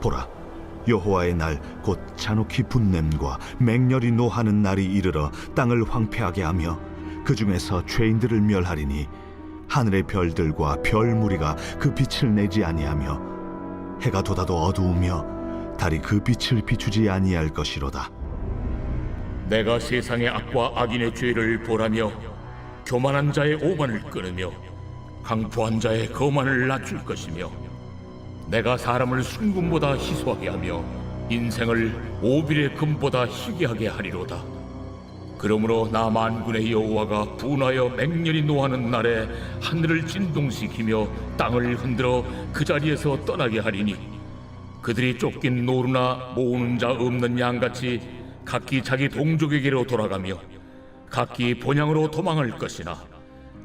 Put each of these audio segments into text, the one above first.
보라, 여호와의 날 곧 잔혹히 분냄과 맹렬히 노하는 날이 이르러 땅을 황폐하게 하며 그 중에서 죄인들을 멸하리니 하늘의 별들과 별 무리가 그 빛을 내지 아니하며 해가 돋아도 어두우며 달이 그 빛을 비추지 아니할 것이로다. 내가 세상의 악과 악인의 죄를 보라며 교만한 자의 오만을 끊으며 강포한 자의 거만을 낮출 것이며 내가 사람을 순금보다 희소하게 하며 인생을 오빌의 금보다 희귀하게 하리로다. 그러므로 나 만군의 여호와가 분하여 맹렬히 노하는 날에 하늘을 진동시키며 땅을 흔들어 그 자리에서 떠나게 하리니 그들이 쫓긴 노루나 모으는 자 없는 양같이 각기 자기 동족에게로 돌아가며 각기 본향으로 도망할 것이나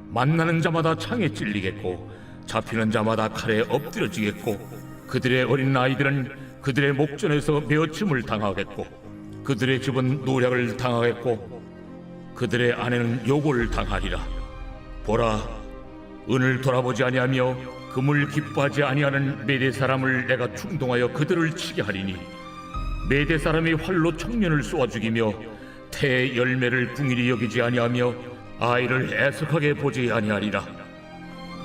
만나는 자마다 창에 찔리겠고 잡히는 자마다 칼에 엎드려지겠고 그들의 어린 아이들은 그들의 목전에서 메어침을 당하겠고 그들의 집은 노략을 당하겠고 그들의 아내는 욕을 당하리라. 보라, 은을 돌아보지 아니하며 금을 기뻐하지 아니하는 메대 사람을 내가 충동하여 그들을 치게 하리니 메대 사람이 활로 청년을 쏘아 죽이며 태의 열매를 궁일이 여기지 아니하며 아이를 애석하게 보지 아니하리라.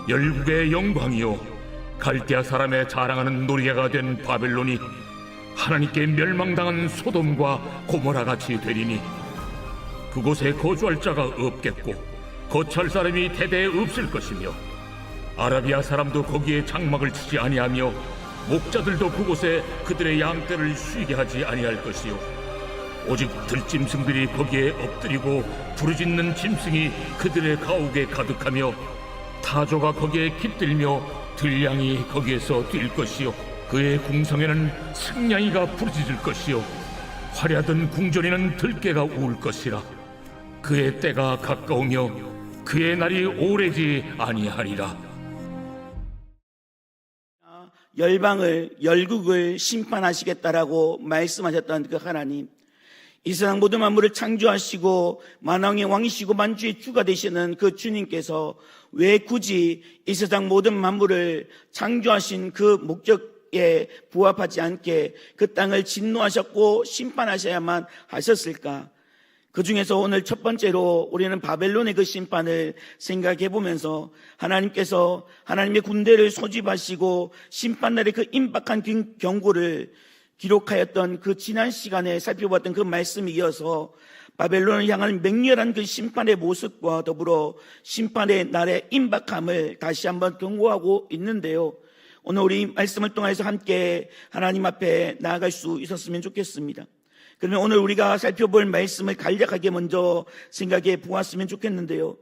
열국의 영광이요 갈대아 사람의 자랑하는 노리개가 된 바벨론이 하나님께 멸망당한 소돔과 고모라 같이 되리니 그곳에 거주할 자가 없겠고 거처할 사람이 대대에 없을 것이며 아라비아 사람도 거기에 장막을 치지 아니하며 목자들도 그곳에 그들의 양떼를 쉬게 하지 아니할 것이요 오직 들짐승들이 거기에 엎드리고 부르짖는 짐승이 그들의 가옥에 가득하며 타조가 거기에 깃들며 들량이 거기에서 뛸 것이요 그의 궁성에는 승냥이가 부르짖을 것이요 화려하던 궁전에는 들깨가 울 것이라. 그의 때가 가까우며 그의 날이 오래지 아니하리라. 열방을 열국을 심판하시겠다라고 말씀하셨던 그 하나님, 이 세상 모든 만물을 창조하시고 만왕의 왕이시고 만주의 주가 되시는 그 주님께서 왜 굳이 이 세상 모든 만물을 창조하신 그 목적에 부합하지 않게 그 땅을 진노하셨고 심판하셔야만 하셨을까? 그 중에서 오늘 첫 번째로 우리는 바벨론의 그 심판을 생각해 보면서 하나님께서 하나님의 군대를 소집하시고 심판날의 그 임박한 경고를 기록하였던 그 지난 시간에 살펴봤던 그 말씀이 이어서 바벨론을 향한 맹렬한 그 심판의 모습과 더불어 심판의 날의 임박함을 다시 한번 경고하고 있는데요. 오늘 우리 말씀을 통해서 함께 하나님 앞에 나아갈 수 있었으면 좋겠습니다. 그러면 오늘 우리가 살펴볼 말씀을 간략하게 먼저 생각해 보았으면 좋겠는데요.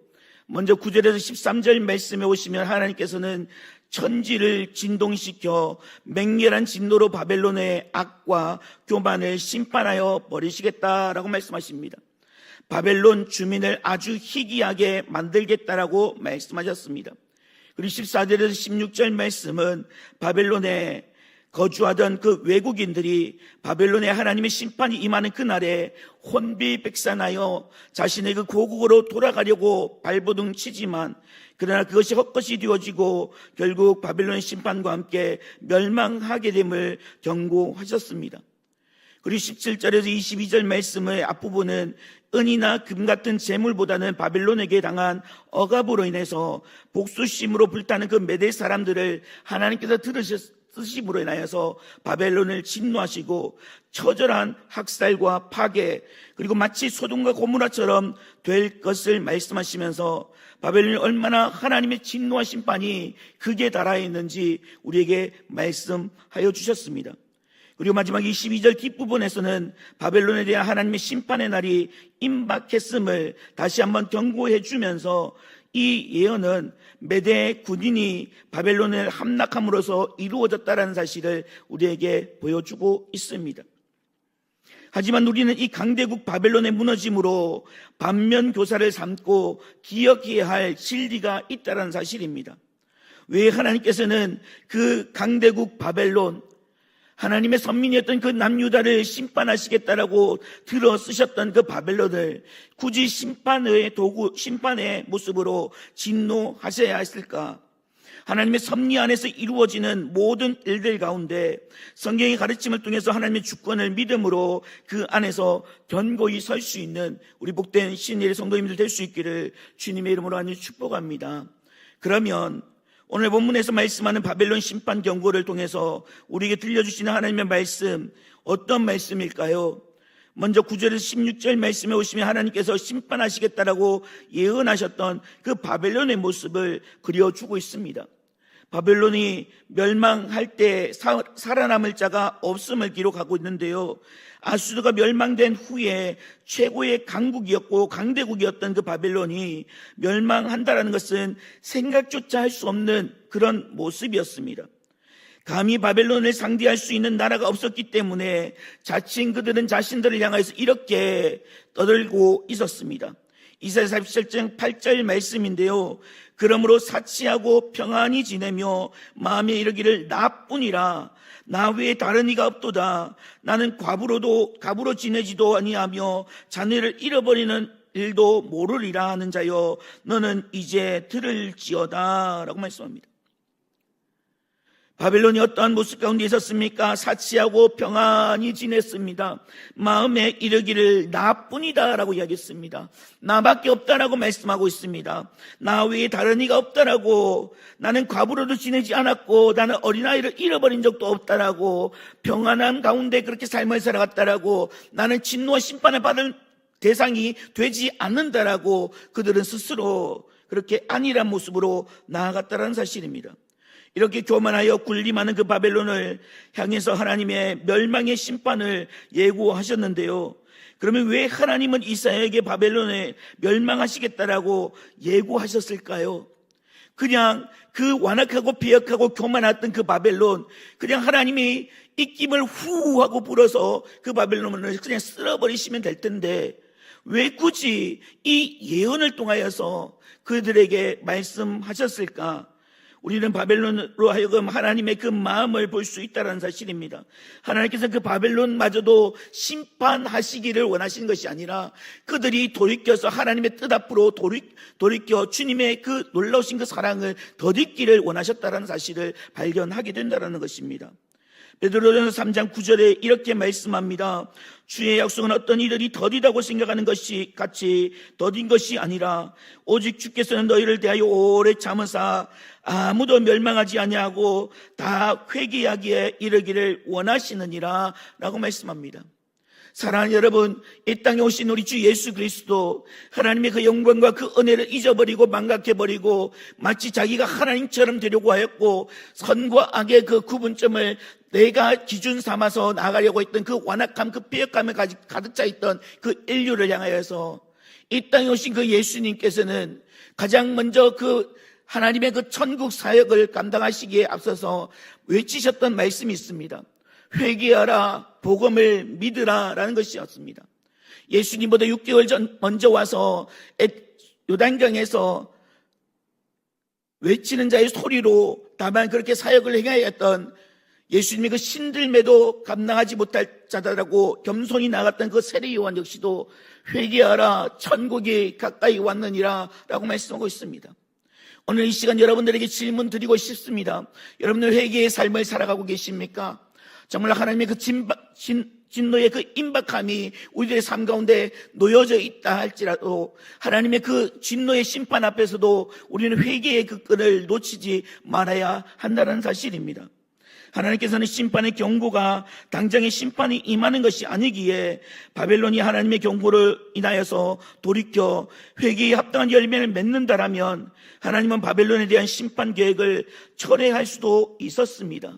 먼저 9절에서 13절 말씀에 오시면 하나님께서는 천지를 진동시켜 맹렬한 진노로 바벨론의 악과 교만을 심판하여 버리시겠다라고 말씀하십니다. 바벨론 주민을 아주 희귀하게 만들겠다라고 말씀하셨습니다. 그리고 14절에서 16절 말씀은 바벨론에 거주하던 그 외국인들이 바벨론의 하나님의 심판이 임하는 그날에 혼비백산하여 자신의 그 고국으로 돌아가려고 발버둥 치지만 그러나 그것이 헛것이 되어지고 결국 바벨론의 심판과 함께 멸망하게 됨을 경고하셨습니다. 그리고 17절에서 22절 말씀의 앞부분은 은이나 금 같은 재물보다는 바벨론에게 당한 억압으로 인해서 복수심으로 불타는 그 메대 사람들을 하나님께서 들으심으로 인하여서 바벨론을 진노하시고 처절한 학살과 파괴 그리고 마치 소돔과 고모라처럼 될 것을 말씀하시면서 바벨론이 얼마나 하나님의 진노와 심판이 극에 달하 있는지 우리에게 말씀하여 주셨습니다. 그리고 마지막 22절 뒷부분에서는 바벨론에 대한 하나님의 심판의 날이 임박했음을 다시 한번 경고해 주면서 이 예언은 메대 군인이 바벨론을 함락함으로써 이루어졌다는 사실을 우리에게 보여주고 있습니다. 하지만 우리는 이 강대국 바벨론의 무너짐으로 반면교사를 삼고 기억해야 할 진리가 있다는 사실입니다. 왜 하나님께서는 그 강대국 바벨론, 하나님의 선민이었던 그 남유다를 심판하시겠다라고 들어 쓰셨던 그 바벨론을 굳이 심판의 도구, 심판의 모습으로 진노하셔야 했을까? 하나님의 섭리 안에서 이루어지는 모든 일들 가운데 성경의 가르침을 통해서 하나님의 주권을 믿음으로 그 안에서 견고히 설 수 있는 우리 복된 신일의 성도님들 될 수 있기를 주님의 이름으로 하나님 축복합니다. 그러면 오늘 본문에서 말씀하는 바벨론 심판 경고를 통해서 우리에게 들려주시는 하나님의 말씀, 어떤 말씀일까요? 먼저 9절에서 16절 말씀에 오시면 하나님께서 심판하시겠다라고 예언하셨던 그 바벨론의 모습을 그려주고 있습니다. 바벨론이 멸망할 때 살아남을 자가 없음을 기록하고 있는데요. 아수르가 멸망된 후에 최고의 강국이었고 강대국이었던 그 바벨론이 멸망한다라는 것은 생각조차 할 수 없는 그런 모습이었습니다. 감히 바벨론을 상대할 수 있는 나라가 없었기 때문에 자칭 그들은 자신들을 향해서 이렇게 떠들고 있었습니다. 이사야 47장 8절 말씀인데요. 그러므로 사치하고 평안히 지내며 마음에 이르기를 나뿐이라 나 외에 다른 이가 없도다. 나는 과부로 지내지도 아니하며 자네를 잃어버리는 일도 모르리라 하는 자여 너는 이제 들을지어다 라고 말씀합니다. 바벨론이 어떠한 모습 가운데 있었습니까? 사치하고 평안히 지냈습니다. 마음에 이르기를 나뿐이다 라고 이야기했습니다. 나밖에 없다라고 말씀하고 있습니다. 나 외에 다른 이가 없다라고, 나는 과부로도 지내지 않았고 나는 어린아이를 잃어버린 적도 없다라고, 평안한 가운데 그렇게 삶을 살아갔다라고, 나는 진노와 심판을 받을 대상이 되지 않는다라고 그들은 스스로 그렇게 안일한 모습으로 나아갔다라는 사실입니다. 이렇게 교만하여 군림하는 그 바벨론을 향해서 하나님의 멸망의 심판을 예고하셨는데요. 그러면 왜 하나님은 이사야에게 바벨론에 멸망하시겠다라고 예고하셨을까요? 그냥 그 완악하고 비역하고 교만했던 그 바벨론, 그냥 하나님이 입김을 후 하고 불어서 그 바벨론을 그냥 쓸어버리시면 될 텐데 왜 굳이 이 예언을 통하여서 그들에게 말씀하셨을까? 우리는 바벨론으로 하여금 하나님의 그 마음을 볼 수 있다는 사실입니다. 하나님께서 그 바벨론마저도 심판하시기를 원하시는 것이 아니라 그들이 돌이켜서 하나님의 뜻 앞으로 돌이켜 주님의 그 놀라우신 그 사랑을 덧입기를 원하셨다는 사실을 발견하게 된다는 것입니다. 베드로전서 3장 9절에 이렇게 말씀합니다. 주의 약속은 어떤 이들이 더디다고 생각하는 것이 같이 더딘 것이 아니라 오직 주께서는 너희를 대하여 오래 참으사 아무도 멸망하지 아니하고 다 회개하기에 이르기를 원하시느니라 라고 말씀합니다. 사랑하는 여러분, 이 땅에 오신 우리 주 예수 그리스도 하나님의 그 영광과 그 은혜를 잊어버리고 망각해버리고 마치 자기가 하나님처럼 되려고 하였고 선과 악의 그 구분점을 내가 기준 삼아서 나가려고 했던 그 완악함, 그 비역함에 가득 차 있던 그 인류를 향하여서 이 땅에 오신 그 예수님께서는 가장 먼저 그 하나님의 그 천국 사역을 감당하시기에 앞서서 외치셨던 말씀이 있습니다. 회개하라, 복음을 믿으라 라는 것이었습니다. 예수님보다 6개월 먼저 와서 요단강에서 외치는 자의 소리로 다만 그렇게 사역을 행해야 했던 예수님의 그 신들매도 감당하지 못할 자다라고 겸손히 나갔던 그 세례 요한 역시도 회개하라, 천국이 가까이 왔느니라 라고 말씀하고 있습니다. 오늘 이 시간 여러분들에게 질문 드리고 싶습니다. 여러분들 회개의 삶을 살아가고 계십니까? 정말 하나님의 그 진노의 그 임박함이 우리들의 삶 가운데 놓여져 있다 할지라도 하나님의 그 진노의 심판 앞에서도 우리는 회개의 그 끈을 놓치지 말아야 한다는 사실입니다. 하나님께서는 심판의 경고가 당장의 심판이 임하는 것이 아니기에 바벨론이 하나님의 경고를 인하여서 돌이켜 회개에 합당한 열매를 맺는다라면 하나님은 바벨론에 대한 심판 계획을 철회할 수도 있었습니다.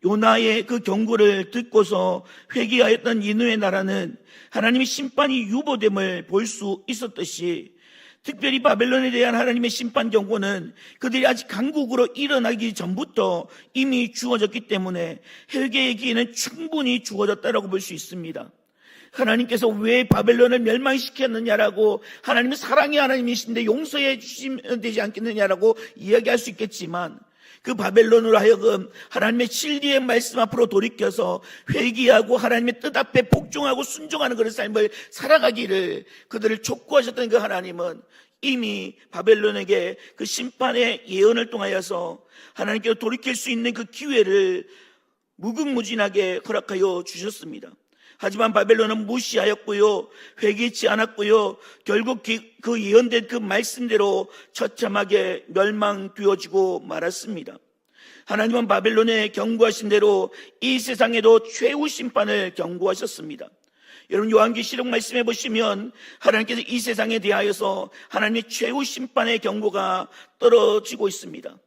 요나의 그 경고를 듣고서 회개하였던 니느웨 나라는 하나님의 심판이 유보됨을 볼 수 있었듯이 특별히 바벨론에 대한 하나님의 심판 경고는 그들이 아직 강국으로 일어나기 전부터 이미 주어졌기 때문에 회개의 기회는 충분히 주어졌다라고 볼 수 있습니다. 하나님께서 왜 바벨론을 멸망시켰느냐라고 하나님은 사랑의 하나님이신데 용서해 주시면 되지 않겠느냐라고 이야기할 수 있겠지만 그 바벨론으로 하여금 하나님의 진리의 말씀 앞으로 돌이켜서 회개하고 하나님의 뜻 앞에 복종하고 순종하는 그런 삶을 살아가기를 그들을 촉구하셨던 그 하나님은 이미 바벨론에게 그 심판의 예언을 통하여서 하나님께로 돌이킬 수 있는 그 기회를 무궁무진하게 허락하여 주셨습니다. 하지만 바벨론은 무시하였고요, 회개치 않았고요, 결국 그 예언된 그 말씀대로 처참하게 멸망되어지고 말았습니다. 하나님은 바벨론에 경고하신 대로 이 세상에도 최후 심판을 경고하셨습니다. 여러분, 요한계시록 말씀해 보시면 하나님께서 이 세상에 대하여서 하나님의 최후 심판의 경고가 떨어지고 있습니다.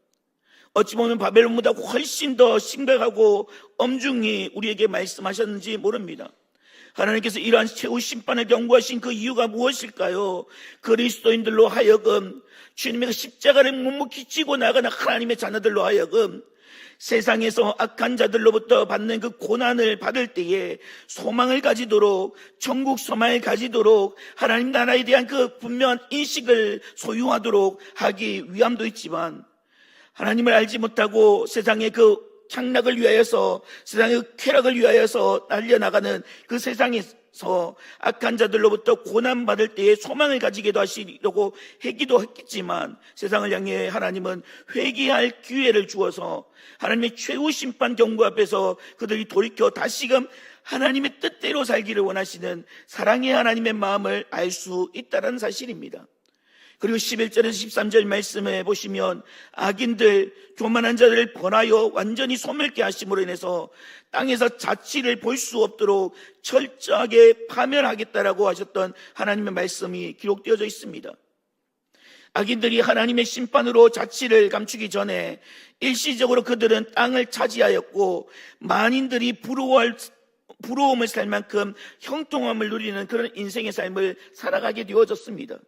어찌 보면 바벨론보다 훨씬 더 심각하고 엄중히 우리에게 말씀하셨는지 모릅니다. 하나님께서 이러한 최후 심판을 경고하신 그 이유가 무엇일까요? 그리스도인들로 하여금 주님의 그 십자가를 묵묵히 지고 나가는 하나님의 자녀들로 하여금 세상에서 악한 자들로부터 받는 그 고난을 받을 때에 소망을 가지도록, 천국 소망을 가지도록, 하나님 나라에 대한 그 분명한 인식을 소유하도록 하기 위함도 있지만, 하나님을 알지 못하고 세상의 그 향락을 위하여서, 세상의 그 쾌락을 위하여서 날려나가는 그 세상에서 악한 자들로부터 고난받을 때에 소망을 가지기도 하시려고 했기도 했겠지만, 세상을 향해 하나님은 회개할 기회를 주어서 하나님의 최후 심판 경고 앞에서 그들이 돌이켜 다시금 하나님의 뜻대로 살기를 원하시는 사랑의 하나님의 마음을 알 수 있다는 사실입니다. 그리고 11절에서 13절 말씀에 보시면 악인들, 교만한 자들을 번하여 완전히 소멸케 하심으로 인해서 땅에서 자취를 볼 수 없도록 철저하게 파멸하겠다라고 하셨던 하나님의 말씀이 기록되어져 있습니다. 악인들이 하나님의 심판으로 자취를 감추기 전에 일시적으로 그들은 땅을 차지하였고, 만인들이 부러움을 살 만큼 형통함을 누리는 그런 인생의 삶을 살아가게 되어졌습니다.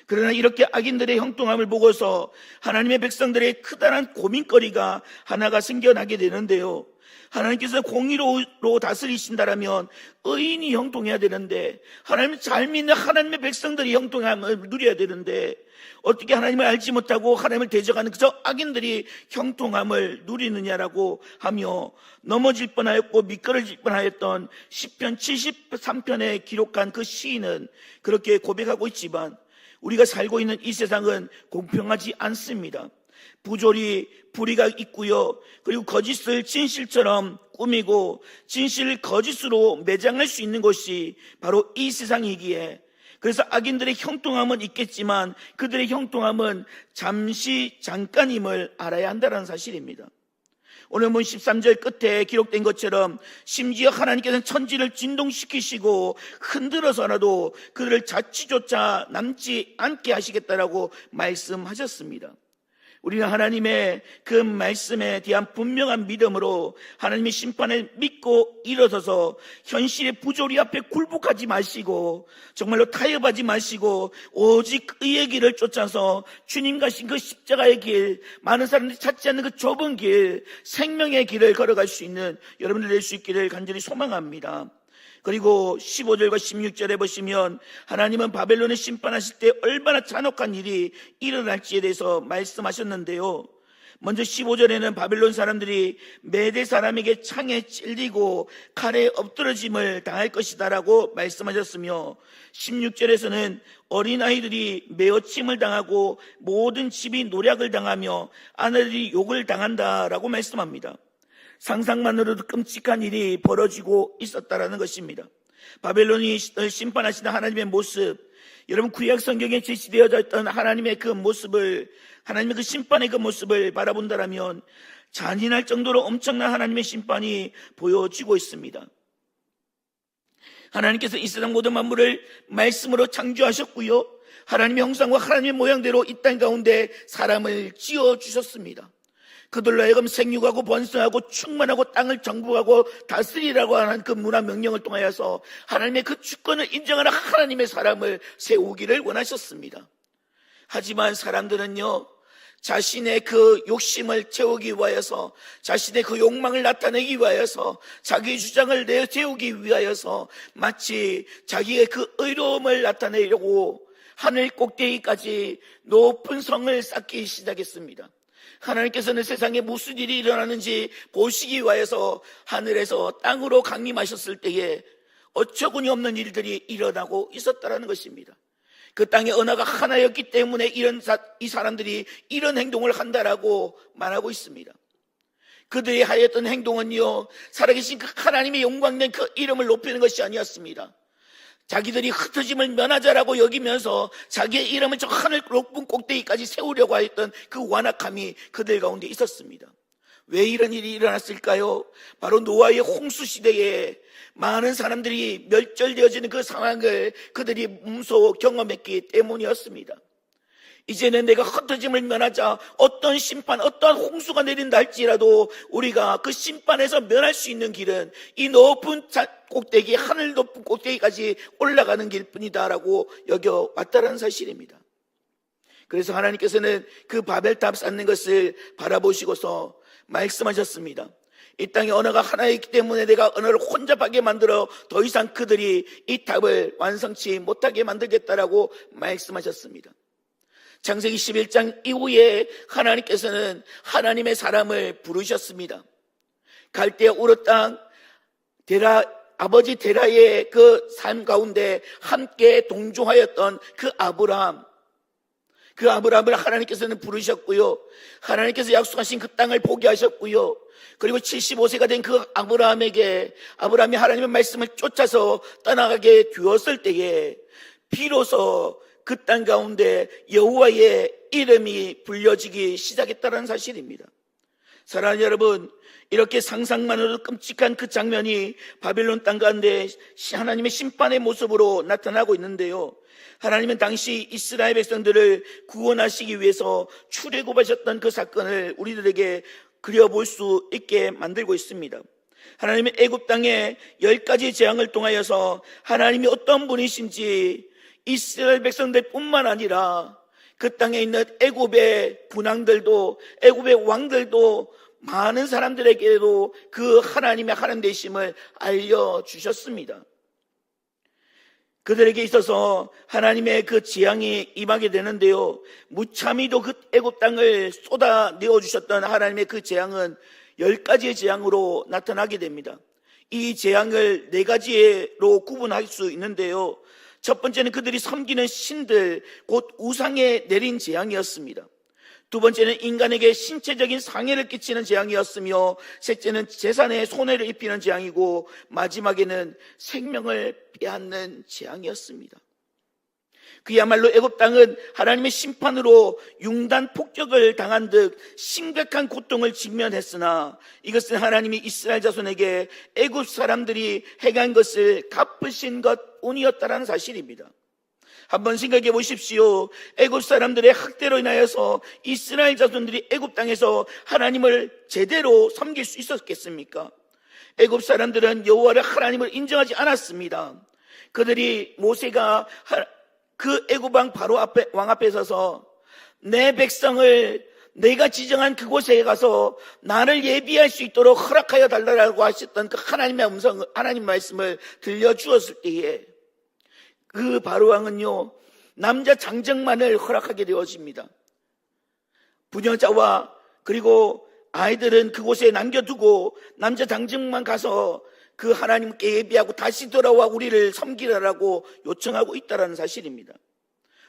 그러나 이렇게 악인들의 형통함을 보고서 하나님의 백성들의 크다란 고민거리가 하나가 생겨나게 되는데요, 하나님께서 공의로 다스리신다라면 의인이 형통해야 되는데, 하나님을 잘 믿는 하나님의 백성들이 형통함을 누려야 되는데, 어떻게 하나님을 알지 못하고 하나님을 대적하는 그저 악인들이 형통함을 누리느냐라고 하며 넘어질 뻔하였고 미끄러질 뻔하였던 시편 73편에 기록한 그 시인은 그렇게 고백하고 있지만, 우리가 살고 있는 이 세상은 공평하지 않습니다. 부조리, 불의가 있고요, 그리고 거짓을 진실처럼 꾸미고 진실을 거짓으로 매장할 수 있는 것이 바로 이 세상이기에, 그래서 악인들의 형통함은 있겠지만 그들의 형통함은 잠깐임을 알아야 한다는 사실입니다. 오늘 본 13절 끝에 기록된 것처럼 심지어 하나님께서는 천지를 진동시키시고 흔들어서라도 그들을 자취조차 남지 않게 하시겠다라고 말씀하셨습니다. 우리는 하나님의 그 말씀에 대한 분명한 믿음으로 하나님의 심판을 믿고 일어서서 현실의 부조리 앞에 굴복하지 마시고 정말로 타협하지 마시고 오직 의의 길을 쫓아서 주님 가신 그 십자가의 길, 많은 사람들이 찾지 않는 그 좁은 길, 생명의 길을 걸어갈 수 있는 여러분들 될 수 있기를 간절히 소망합니다. 그리고 15절과 16절에 보시면 하나님은 바벨론을 심판하실 때 얼마나 잔혹한 일이 일어날지에 대해서 말씀하셨는데요, 먼저 15절에는 바벨론 사람들이 메대 사람에게 창에 찔리고 칼에 엎드러짐을 당할 것이다 라고 말씀하셨으며, 16절에서는 어린아이들이 메어침을 당하고 모든 집이 노략을 당하며 아내들이 욕을 당한다라고 말씀합니다. 상상만으로도 끔찍한 일이 벌어지고 있었다라는 것입니다. 바벨론이 심판하시는 하나님의 모습, 여러분 구약 성경에 제시되어져 있던 하나님의 그 모습을, 하나님의 그 심판의 그 모습을 바라본다라면 잔인할 정도로 엄청난 하나님의 심판이 보여지고 있습니다. 하나님께서 이 세상 모든 만물을 말씀으로 창조하셨고요, 하나님의 형상과 하나님의 모양대로 이 땅 가운데 사람을 지어주셨습니다. 그들로 하여금 생육하고 번성하고 충만하고 땅을 정복하고 다스리라고 하는 그 문화 명령을 통하여서 하나님의 그 주권을 인정하는 하나님의 사람을 세우기를 원하셨습니다. 하지만 사람들은요, 자신의 그 욕심을 채우기 위하여서, 자신의 그 욕망을 나타내기 위하여서, 자기 주장을 내세우기 위하여서 마치 자기의 그 의로움을 나타내려고 하늘 꼭대기까지 높은 성을 쌓기 시작했습니다. 하나님께서는 세상에 무슨 일이 일어나는지 보시기 위하여서 하늘에서 땅으로 강림하셨을 때에 어처구니 없는 일들이 일어나고 있었다는 것입니다. 그 땅의 언어가 하나였기 때문에 이 사람들이 이런 행동을 한다라고 말하고 있습니다. 그들이 하였던 행동은요, 살아계신 그 하나님의 영광된 그 이름을 높이는 것이 아니었습니다. 자기들이 흩어짐을 면하자라고 여기면서 자기의 이름을 저 하늘 높은 꼭대기까지 세우려고 하였던 그 완악함이 그들 가운데 있었습니다. 왜 이런 일이 일어났을까요? 바로 노아의 홍수 시대에 많은 사람들이 멸절되어지는 그 상황을 그들이 몸소 경험했기 때문이었습니다. 이제는 내가 흩어짐을 면하자 어떤 심판, 어떤 홍수가 내린다 할지라도 우리가 그 심판에서 면할 수 있는 길은 이 높은 꼭대기, 하늘 높은 꼭대기까지 올라가는 길뿐이다라고 여겨왔다는 사실입니다. 그래서 하나님께서는 그 바벨탑 쌓는 것을 바라보시고서 말씀하셨습니다. 이 땅의 언어가 하나이기 때문에 내가 언어를 혼잡하게 만들어 더 이상 그들이 이 탑을 완성치 못하게 만들겠다라고 말씀하셨습니다. 창세기 11장 이후에 하나님께서는 하나님의 사람을 부르셨습니다. 갈대아 우르 땅 아버지 데라의 그 삶 가운데 함께 동조하였던 그 아브라함을 하나님께서는 부르셨고요. 하나님께서 약속하신 그 땅을 보게 하셨고요. 그리고 75세가 된 그 아브라함이 하나님의 말씀을 쫓아서 떠나가게 되었을 때에 비로소 그 땅 가운데 여호와의 이름이 불려지기 시작했다는 사실입니다. 사랑하는 여러분, 이렇게 상상만으로도 끔찍한 그 장면이 바벨론 땅 가운데 하나님의 심판의 모습으로 나타나고 있는데요. 하나님은 당시 이스라엘 백성들을 구원하시기 위해서 출애굽하셨던 그 사건을 우리들에게 그려볼 수 있게 만들고 있습니다. 하나님의 애굽 땅에 10가지 재앙을 통하여서 하나님이 어떤 분이신지 이스라엘 백성들 뿐만 아니라 그 땅에 있는 애굽의 군왕들도, 애굽의 왕들도, 많은 사람들에게도 그 하나님의 하나님 되심을 알려주셨습니다. 그들에게 있어서 하나님의 그 재앙이 임하게 되는데요, 무참히도 그 애굽 땅을 쏟아내어 주셨던 하나님의 그 재앙은 10가지의 재앙으로 나타나게 됩니다. 이 재앙을 4가지로 구분할 수 있는데요, 첫 번째는 그들이 섬기는 신들, 곧 우상에 내린 재앙이었습니다. 두 번째는 인간에게 신체적인 상해를 끼치는 재앙이었으며, 셋째는 재산에 손해를 입히는 재앙이고, 마지막에는 생명을 빼앗는 재앙이었습니다. 그야말로 애굽 땅은 하나님의 심판으로 융단 폭격을 당한 듯 심각한 고통을 직면했으나, 이것은 하나님이 이스라엘 자손에게 애굽 사람들이 행한 것을 갚으신 것뿐이었다는 사실입니다. 한번 생각해 보십시오. 애굽 사람들의 학대로 인하여서 이스라엘 자손들이 애굽 땅에서 하나님을 제대로 섬길 수 있었겠습니까? 애굽 사람들은 여호와를 하나님을 인정하지 않았습니다. 그들이 모세가 그 애굽 왕 바로 왕 앞에 서서 내 백성을 내가 지정한 그곳에 가서 나를 예비할 수 있도록 허락하여 달라고 하셨던 그 하나님의 음성, 하나님 말씀을 들려주었을 때에 그 바로 왕은요, 남자 장정만을 허락하게 되어집니다. 부녀자와 그리고 아이들은 그곳에 남겨두고 남자 장정만 가서 그 하나님께 예비하고 다시 돌아와 우리를 섬기라라고 요청하고 있다는 사실입니다.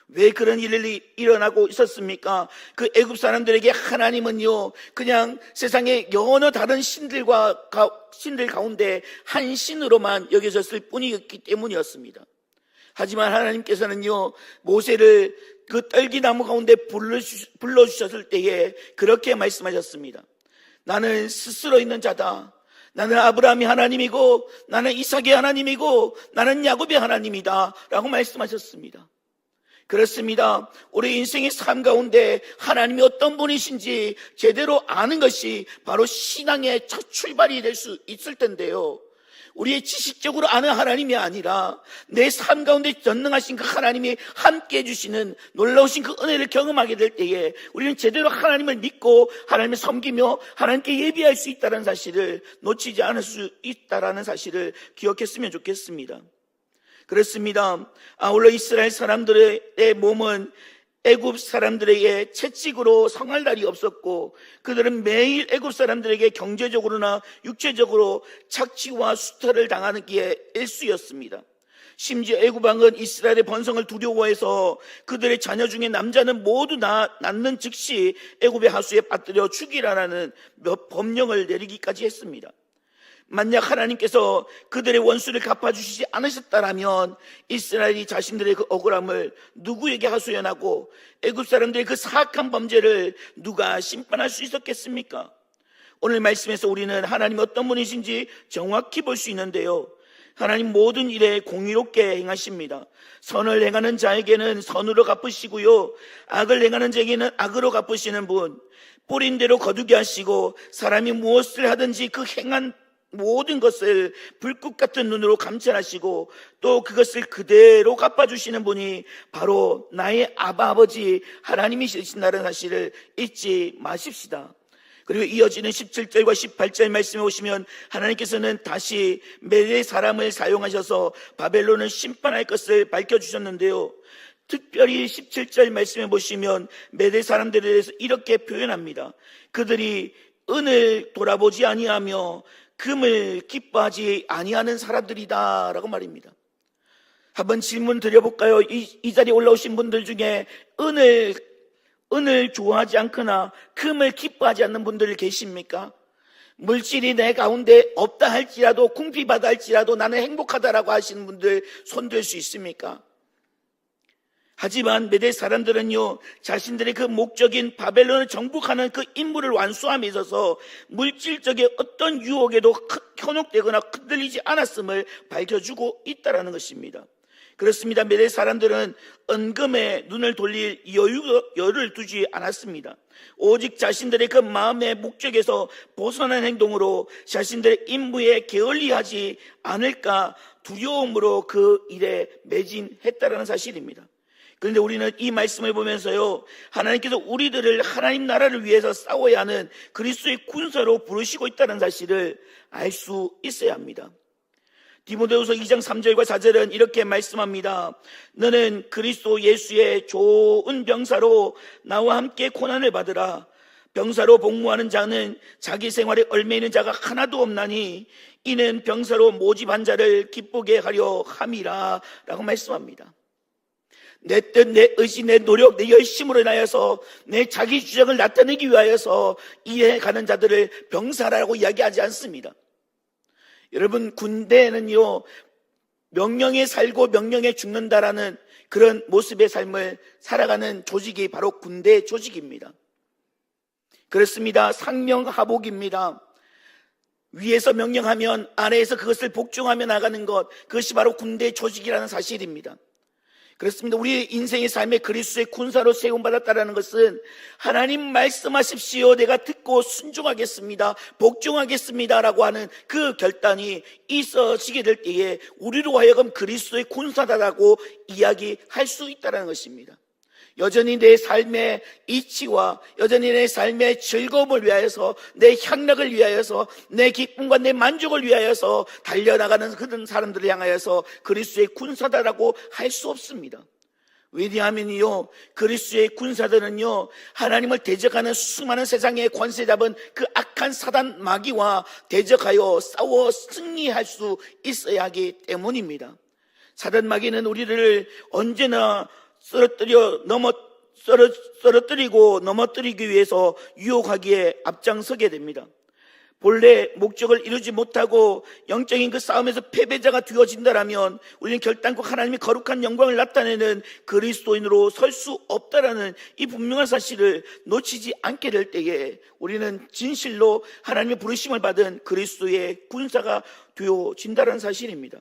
왜 그런 일이 일어나고 있었습니까? 그 애굽 사람들에게 하나님은요, 그냥 세상의 여러 다른 신들 가운데 한 신으로만 여겨졌을 뿐이었기 때문이었습니다. 하지만 하나님께서는요, 모세를 그 떨기나무 가운데 불러주셨을 때에 그렇게 말씀하셨습니다. 나는 스스로 있는 자다. 나는 아브라함이 하나님이고, 나는 이삭의 하나님이고, 나는 야곱의 하나님이다 라고 말씀하셨습니다. 그렇습니다. 우리 인생의 삶 가운데 하나님이 어떤 분이신지 제대로 아는 것이 바로 신앙의 첫 출발이 될 수 있을 텐데요, 우리의 지식적으로 아는 하나님이 아니라 내 삶 가운데 전능하신 그 하나님이 함께 해주시는 놀라우신 그 은혜를 경험하게 될 때에 우리는 제대로 하나님을 믿고 하나님을 섬기며 하나님께 예비할 수 있다는 사실을 놓치지 않을 수 있다는 사실을 기억했으면 좋겠습니다. 그렇습니다. 아울러 이스라엘 사람들의 몸은 애굽 사람들에게 채찍으로 상할 날이 없었고, 그들은 매일 애굽 사람들에게 경제적으로나 육체적으로 착취와 수탈을 당하는 게 일쑤였습니다. 심지어 애굽 왕은 이스라엘의 번성을 두려워해서 그들의 자녀 중에 남자는 모두 낳는 즉시 애굽의 하수에 빠뜨려 죽이라라는 법령을 내리기까지 했습니다. 만약 하나님께서 그들의 원수를 갚아주시지 않으셨다라면 이스라엘이 자신들의 그 억울함을 누구에게 하소연하고 애굽 사람들의 그 사악한 범죄를 누가 심판할 수 있었겠습니까? 오늘 말씀에서 우리는 하나님 어떤 분이신지 정확히 볼 수 있는데요, 하나님 모든 일에 공의롭게 행하십니다. 선을 행하는 자에게는 선으로 갚으시고요, 악을 행하는 자에게는 악으로 갚으시는 분, 뿌린 대로 거두게 하시고 사람이 무엇을 하든지 그 행한 모든 것을 불꽃 같은 눈으로 감찰하시고 또 그것을 그대로 갚아주시는 분이 바로 나의 아버지 하나님이신다는 사실을 잊지 마십시다. 그리고 이어지는 17절과 18절 말씀에 오시면 하나님께서는 다시 메대 사람을 사용하셔서 바벨론을 심판할 것을 밝혀주셨는데요, 특별히 17절 말씀에 보시면 메대 사람들에 대해서 이렇게 표현합니다. 그들이 은을 돌아보지 아니하며 금을 기뻐하지 아니하는 사람들이다 라고 말입니다. 한번 질문 드려볼까요? 이 자리에 올라오신 분들 중에 은을 좋아하지 않거나 금을 기뻐하지 않는 분들 계십니까? 물질이 내 가운데 없다 할지라도 궁핍하다 할지라도 나는 행복하다라고 하시는 분들 손들 수 있습니까? 하지만 메대 사람들은요, 자신들의 그 목적인 바벨론을 정복하는 그 임무를 완수함에 있어서 물질적인 어떤 유혹에도 현혹되거나 흔들리지 않았음을 밝혀주고 있다는 것입니다. 그렇습니다. 메대 사람들은 은금에 눈을 돌릴 여유를 두지 않았습니다. 오직 자신들의 그 마음의 목적에서 벗어난 행동으로 자신들의 임무에 게을리하지 않을까 두려움으로 그 일에 매진했다는 사실입니다. 그런데 우리는 이 말씀을 보면서요, 하나님께서 우리들을 하나님 나라를 위해서 싸워야 하는 그리스도의 군사로 부르시고 있다는 사실을 알 수 있어야 합니다. 디모데후서 2장 3절과 4절은 이렇게 말씀합니다. 너는 그리스도 예수의 좋은 병사로 나와 함께 고난을 받으라. 병사로 복무하는 자는 자기 생활에 얽매이는 자가 하나도 없나니 이는 병사로 모집한 자를 기쁘게 하려 함이라 라고 말씀합니다. 내 뜻, 내 의지, 내 노력, 내 열심으로 인하여서 내 자기 주장을 나타내기 위하여서 이해가는 자들을 병사라고 이야기하지 않습니다. 여러분, 군대에는요, 명령에 살고 명령에 죽는다라는 그런 모습의 삶을 살아가는 조직이 바로 군대 조직입니다. 그렇습니다. 상명하복입니다. 위에서 명령하면 아래에서 그것을 복종하며 나가는 것, 그것이 바로 군대 조직이라는 사실입니다. 그렇습니다. 우리 인생의 삶에 그리스도의 군사로 세움받았다는 것은 하나님 말씀하십시오, 내가 듣고 순종하겠습니다, 복종하겠습니다 라고 하는 그 결단이 있어지게 될 때에 우리로 하여금 그리스도의 군사다라고 이야기할 수 있다는 것입니다. 여전히 내 삶의 이치와 여전히 내 삶의 즐거움을 위하여서, 내 향락을 위하여서, 내 기쁨과 내 만족을 위하여서 달려나가는 그런 사람들을 향하여서 그리스도의 군사다라고 할 수 없습니다. 왜냐하면요, 그리스도의 군사들은요, 하나님을 대적하는 수많은 세상의 권세 잡은 그 악한 사단 마귀와 대적하여 싸워 승리할 수 있어야 하기 때문입니다. 사단 마귀는 우리를 언제나 쓰러뜨리고 넘어뜨리기 위해서 유혹하기에 앞장서게 됩니다. 본래 목적을 이루지 못하고 영적인 그 싸움에서 패배자가 되어진다라면 우리는 결단코 하나님의 거룩한 영광을 나타내는 그리스도인으로 설 수 없다라는 이 분명한 사실을 놓치지 않게 될 때에 우리는 진실로 하나님의 부르심을 받은 그리스도의 군사가 되어진다는 사실입니다.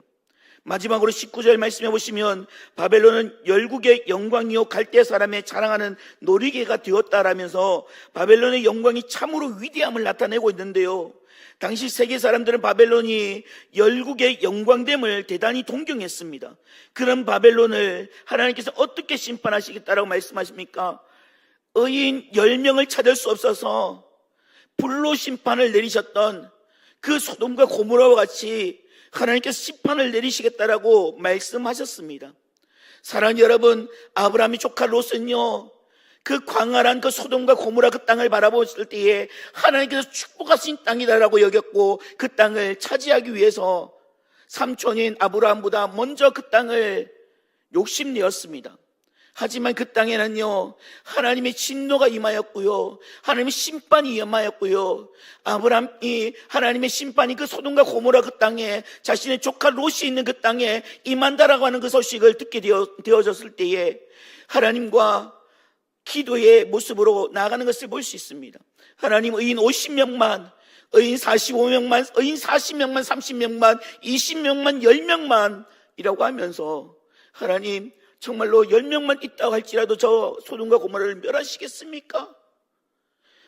마지막으로 19절 말씀해 보시면 바벨론은 열국의 영광이요 갈대 사람의 자랑하는 놀이개가 되었다라면서 바벨론의 영광이 참으로 위대함을 나타내고 있는데요, 당시 세계 사람들은 바벨론이 열국의 영광됨을 대단히 동경했습니다. 그런 바벨론을 하나님께서 어떻게 심판하시겠다라고 말씀하십니까? 의인 10명을 찾을 수 없어서 불로 심판을 내리셨던 그 소돔과 고모라와 같이 하나님께서 심판을 내리시겠다라고 말씀하셨습니다. 사랑하는 여러분, 아브라함의 조카 롯은요, 그 광활한 그 소돔과 고모라 그 땅을 바라보실 때에 하나님께서 축복하신 땅이다라고 여겼고 그 땅을 차지하기 위해서 삼촌인 아브라함보다 먼저 그 땅을 욕심내었습니다. 하지만 그 땅에는요, 하나님의 진노가 임하였고요, 하나님의 심판이 임하였고요, 아브라함이 하나님의 심판이 그 소돔과 고모라 그 땅에, 자신의 조카 롯이 있는 그 땅에 임한다라고 하는 그 소식을 듣게 되어졌을 때에 하나님과 기도의 모습으로 나아가는 것을 볼 수 있습니다. 하나님 의인 50명만, 의인 45명만, 의인 40명만, 30명만, 20명만, 10명만 이라고 하면서 하나님 정말로 10명만 있다고 할지라도 저 소돔과 고모라를 멸하시겠습니까?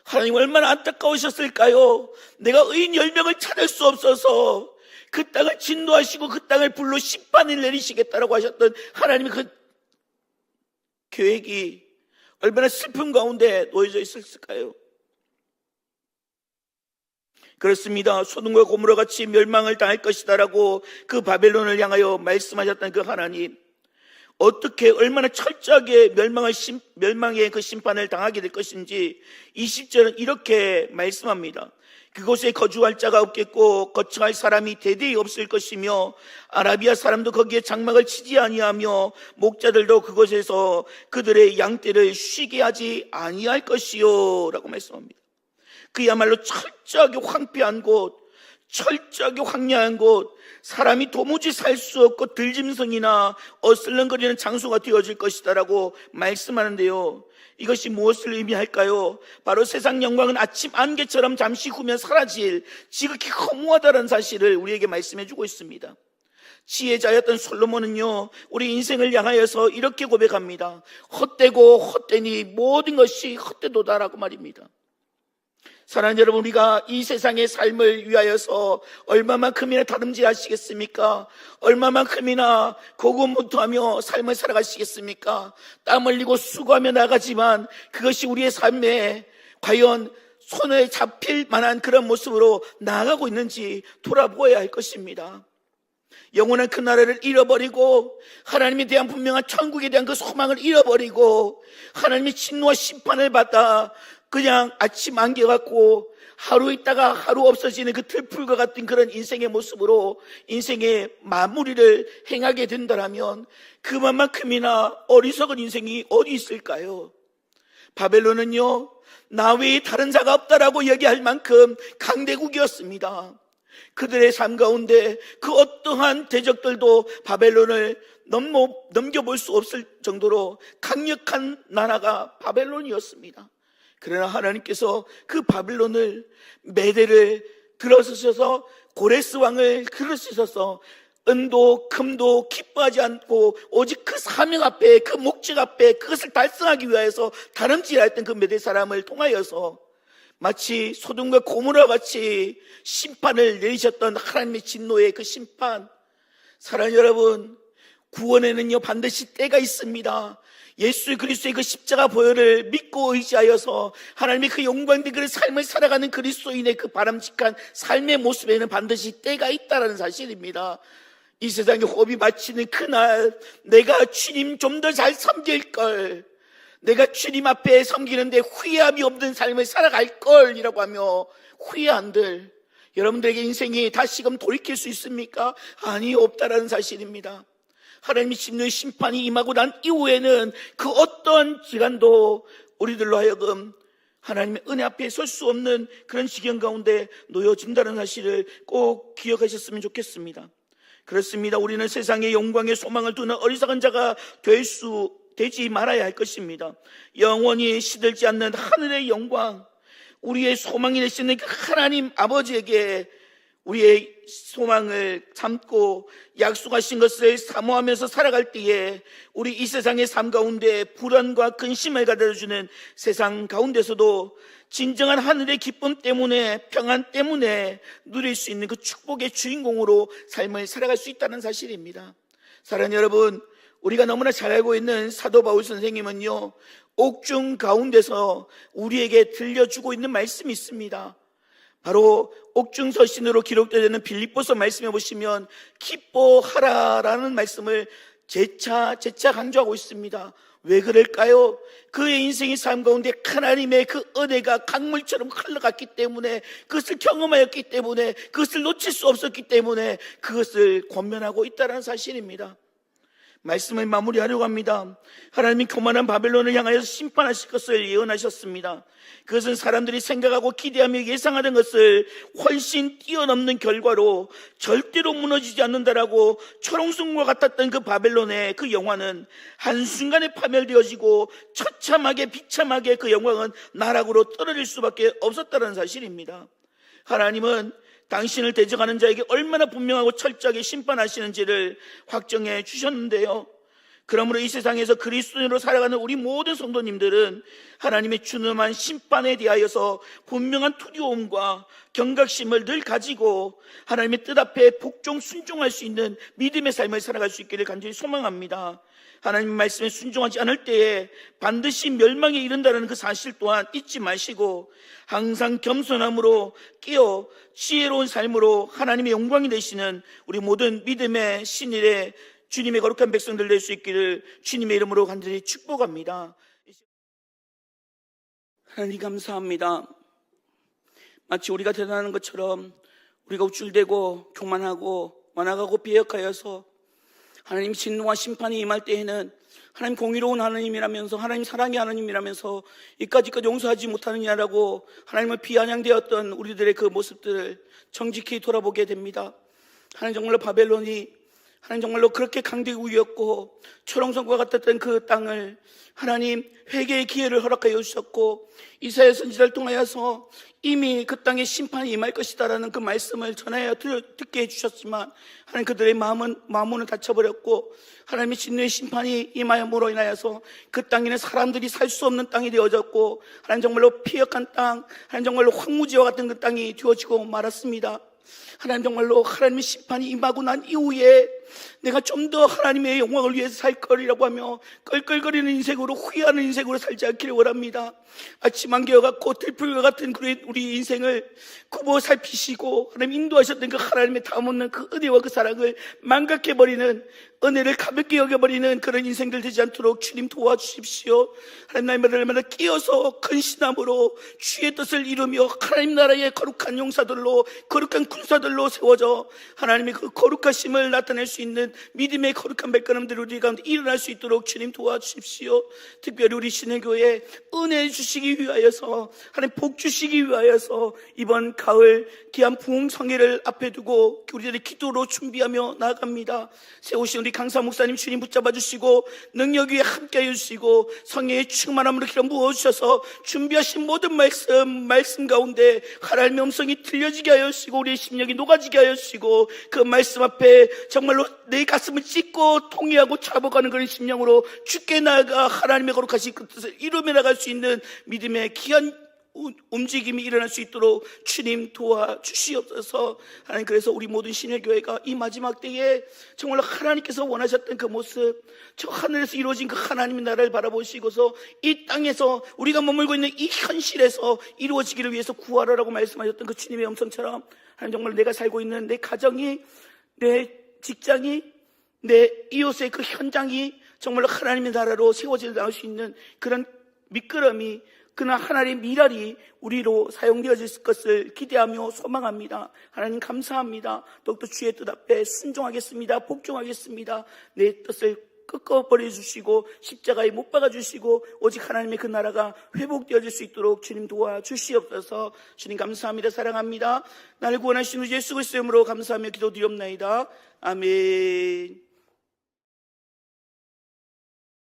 하나님 얼마나 안타까우셨을까요? 내가 의인 10명을 찾을 수 없어서 그 땅을 진노하시고 그 땅을 불로 심판을 내리시겠다라고 하셨던 하나님의 그 계획이 얼마나 슬픔 가운데 놓여져 있었을까요? 그렇습니다. 소돔과 고모라 같이 멸망을 당할 것이다라고 그 바벨론을 향하여 말씀하셨던 그 하나님, 어떻게 얼마나 철저하게 멸망의 그 심판을 당하게 될 것인지 20절은 이렇게 말씀합니다. 그곳에 거주할 자가 없겠고 거처할 사람이 대대히 없을 것이며 아라비아 사람도 거기에 장막을 치지 아니하며 목자들도 그곳에서 그들의 양떼를 쉬게 하지 아니할 것이요 라고 말씀합니다. 그야말로 철저하게 황폐한 곳, 철저하게 황량한 곳, 사람이 도무지 살 수 없고 들짐승이나 어슬렁거리는 장소가 되어질 것이다라고 말씀하는데요, 이것이 무엇을 의미할까요? 바로 세상 영광은 아침 안개처럼 잠시 후면 사라질 지극히 허무하다는 사실을 우리에게 말씀해 주고 있습니다. 지혜자였던 솔로몬은요, 우리 인생을 향하여서 이렇게 고백합니다. 헛되고 헛되니 모든 것이 헛되도다라고 말입니다. 사랑하는 여러분, 우리가 이 세상의 삶을 위하여서 얼마만큼이나 다름질하시겠습니까? 얼마만큼이나 고군분투하며 삶을 살아가시겠습니까? 땀 흘리고 수고하며 나가지만 그것이 우리의 삶에 과연 손에 잡힐 만한 그런 모습으로 나아가고 있는지 돌아보아야 할 것입니다. 영원한 그 나라를 잃어버리고 하나님에 대한 분명한 천국에 대한 그 소망을 잃어버리고 하나님의 진노와 심판을 받아 그냥 아침 안개 같고 하루 있다가 하루 없어지는 그 들풀과 같은 그런 인생의 모습으로 인생의 마무리를 행하게 된다면 그만큼이나 어리석은 인생이 어디 있을까요? 바벨론은요, 나 외에 다른 자가 없다라고 얘기할 만큼 강대국이었습니다. 그들의 삶 가운데 그 어떠한 대적들도 바벨론을 넘겨볼 수 없을 정도로 강력한 나라가 바벨론이었습니다. 그러나 하나님께서 그 바벨론을 메대를 들어서셔서 고레스 왕을 그르시셔서 은도 금도 기뻐하지 않고 오직 그 사명 앞에, 그 목적 앞에 그것을 달성하기 위하여서 다름질하였던 그 메대 사람을 통하여서 마치 소돔과 고모라 같이 심판을 내리셨던 하나님의 진노의 그 심판, 사랑하는 여러분, 구원에는요 반드시 때가 있습니다. 예수 그리스도의 그 십자가 보혈을 믿고 의지하여서 하나님의 그 영광된 그 삶을 살아가는 그리스도인의 그 바람직한 삶의 모습에는 반드시 때가 있다는 사실입니다. 이 세상에 호흡이 마치는 그날 내가 주님 좀 더 잘 섬길 걸, 내가 주님 앞에 섬기는데 후회함이 없는 삶을 살아갈 걸이라고 하며 후회한들 여러분들에게 인생이 다시금 돌이킬 수 있습니까? 아니, 없다라는 사실입니다. 하나님의 진노의 심판이 임하고 난 이후에는 그 어떤 기간도 우리들로 하여금 하나님의 은혜 앞에 설 수 없는 그런 지경 가운데 놓여진다는 사실을 꼭 기억하셨으면 좋겠습니다. 그렇습니다. 우리는 세상의 영광의 소망을 두는 어리석은 자가 되지 말아야 할 것입니다. 영원히 시들지 않는 하늘의 영광, 우리의 소망이 되시는 그 하나님 아버지에게 우리의 소망을 삼고 약속하신 것을 사모하면서 살아갈 때에 우리 이 세상의 삶 가운데 불안과 근심을 가져주는 세상 가운데서도 진정한 하늘의 기쁨 때문에, 평안 때문에 누릴 수 있는 그 축복의 주인공으로 삶을 살아갈 수 있다는 사실입니다. 사랑하는 여러분, 우리가 너무나 잘 알고 있는 사도 바울 선생님은요, 옥중 가운데서 우리에게 들려주고 있는 말씀이 있습니다. 바로 옥중 서신으로 기록되어 있는 빌립보서 말씀해 보시면 기뻐하라라는 말씀을 재차 강조하고 있습니다. 왜 그럴까요? 그의 인생의 삶 가운데 하나님의 그 은혜가 강물처럼 흘러갔기 때문에, 그것을 경험하였기 때문에, 그것을 놓칠 수 없었기 때문에 그것을 권면하고 있다는 사실입니다. 말씀을 마무리하려고 합니다. 하나님이 교만한 바벨론을 향하여 심판하실 것을 예언하셨습니다. 그것은 사람들이 생각하고 기대하며 예상하던 것을 훨씬 뛰어넘는 결과로 절대로 무너지지 않는다라고 초롱성과 같았던 그 바벨론의 그 영화는 한순간에 파멸되어지고 처참하게 비참하게 그 영광은 나락으로 떨어질 수밖에 없었다는 사실입니다. 하나님은 당신을 대적하는 자에게 얼마나 분명하고 철저하게 심판하시는지를 확정해 주셨는데요. 그러므로 이 세상에서 그리스도인으로 살아가는 우리 모든 성도님들은 하나님의 준엄한 심판에 대하여서 분명한 두려움과 경각심을 늘 가지고 하나님의 뜻 앞에 복종 순종할 수 있는 믿음의 삶을 살아갈 수 있기를 간절히 소망합니다. 하나님 말씀에 순종하지 않을 때에 반드시 멸망에 이른다는 그 사실 또한 잊지 마시고 항상 겸손함으로 끼어 지혜로운 삶으로 하나님의 영광이 되시는 우리 모든 믿음의 신일의 주님의 거룩한 백성들 될 수 있기를 주님의 이름으로 간절히 축복합니다. 하나님 감사합니다. 마치 우리가 대단한 것처럼 우리가 우쭐대고 교만하고 완악하고 비역하여서 하나님 진노와 심판이 임할 때에는 하나님 공의로운 하나님이라면서 하나님 사랑의 하나님이라면서 이까지까지 용서하지 못하느냐라고 하나님을 비아냥되었던 우리들의 그 모습들을 정직히 돌아보게 됩니다. 하나님 정말로 바벨론이 하나님 정말로 그렇게 강대국이었고 초롱성과 같았던 그 땅을 하나님 회개의 기회를 허락하여 주셨고 이사야 선지자를 통하여서 이미 그 땅에 심판이 임할 것이다라는 그 말씀을 전하여 듣게 해주셨지만 하나님 그들의 마음은 닫혀버렸고 하나님의 진노의 심판이 임하여므로 인하여서 그 땅에는 사람들이 살 수 없는 땅이 되어졌고 하나님 정말로 피역한 땅, 하나님 정말로 황무지와 같은 그 땅이 되어지고 말았습니다. 하나님 정말로 하나님의 심판이 임하고 난 이후에 내가 좀 더 하나님의 영광을 위해서 살 거리라고 하며 껄껄거리는 인생으로 후회하는 인생으로 살지 않기를 원합니다. 아침 안개와 같고 들풀과 같은 우리 인생을 굽어 살피시고 하나님 인도하셨던 그 하나님의 다음없는 그 은혜와 그 사랑을 망각해버리는, 은혜를 가볍게 여겨버리는 그런 인생들 되지 않도록 주님 도와주십시오. 하나님 나의 날마다 끼어서 근신함으로 주의 뜻을 이루며 하나님 나라의 거룩한 용사들로, 거룩한 군사들로 세워져 하나님의 그 거룩하심을 나타낼 수 있는 믿음의 거룩한 발걸음들 우리 가운데 일어날 수 있도록 주님 도와주십시오. 특별히 우리 신해교회 은혜 주시기 위하여서, 하나님 복 주시기 위하여서 이번 가을 귀한 부흥성회를 앞에 두고 우리들의 기도로 준비하며 나아갑니다. 세우신 우리 강사 목사님 주님 붙잡아 주시고 능력 위에 함께해 주시고 성령의 충만함으로 기름 부어 주셔서 준비하신 모든 말씀 가운데 하나님의 음성이 들려지게 하여 주시고 우리의 심령이 녹아지게 하여 주시고 그 말씀 앞에 정말로 내 가슴을 찢고 통회하고 잡아가는 그런 심령으로 주께 나아가 하나님의 거룩하신 그 뜻을 이루며 나갈 수 있는 믿음의 귀한 움직임이 일어날 수 있도록 주님 도와주시옵소서. 하나님, 그래서 우리 모든 신일교회가 이 마지막 때에 정말로 하나님께서 원하셨던 그 모습, 저 하늘에서 이루어진 그 하나님의 나라를 바라보시고서 이 땅에서 우리가 머물고 있는 이 현실에서 이루어지기를 위해서 구하라라고 말씀하셨던 그 주님의 음성처럼 하나님 정말 내가 살고 있는 내 가정이, 내 직장이, 내 이웃의 그 현장이 정말로 하나님의 나라로 세워져 나올 수 있는 그런 미끄럼이, 그러나 하나님의 미랄이 우리로 사용되어질 것을 기대하며 소망합니다. 하나님 감사합니다. 더욱더 주의 뜻 앞에 순종하겠습니다. 복종하겠습니다. 내 뜻을 꺾어버려 주시고 십자가에 못 박아 주시고 오직 하나님의 그 나라가 회복되어질 수 있도록 주님 도와주시옵소서. 주님 감사합니다. 사랑합니다. 나를 구원하신 주 예수 그리스도의 이름으로 감사하며 기도드리옵나이다. 아멘.